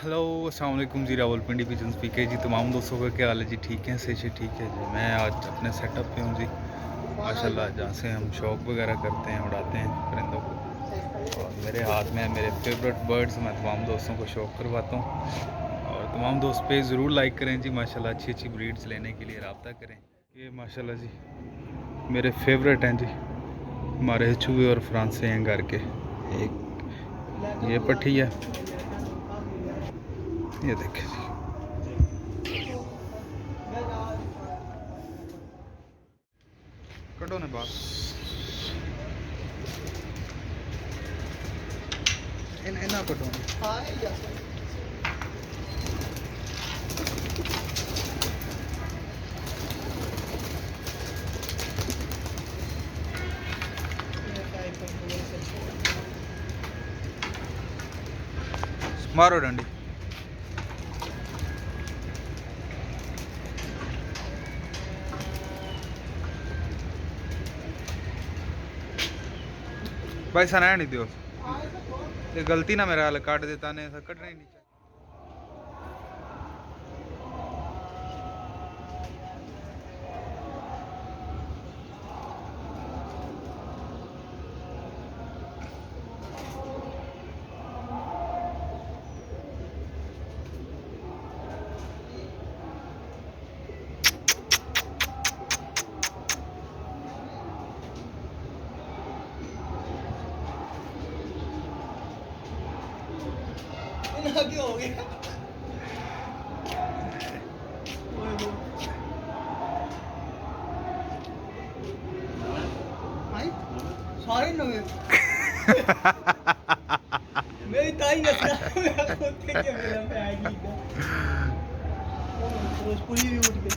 Hello अस्सलाम वालेकुम जी, Rawalpindi pigeon speaker जी। तमाम दोस्तों का क्या हाल है जी? ठीक है, सही से ठीक है जी। मैं आज अपने सेटअप पे हूँ जी माशाल्लाह, जहाँ से हम शौक वगैरह करते हैं, उड़ाते हैं परिंदों को। और मेरे हाथ में मेरे फेवरेट बर्ड्स, मैं तमाम दोस्तों को शौक करवाता हूँ। और तमाम दोस्त पे ज़रूर लाइक करें जी माशाल्लाह, अच्छी अच्छी ब्रीड्स लेने के लिए रब्ता करें। ये माशाल्लाह जी मेरे फेवरेट हैं जी, हमारे चूहे और फ्रांसे हैं घर के। एक ये पट्टी है, ये देखें जी। कटो ने बात इन्ना कटो मारो डंडी। भाई सना नहीं दियो, ये गलती ना मेरा हाल काट देता ने, कटना ही नहीं चाहिए। क्या हो गया? सारे नवे मेरी ताई नसना मैं खुद के क्या मिला मैं आएगी रोज पूरी भी उठ गई।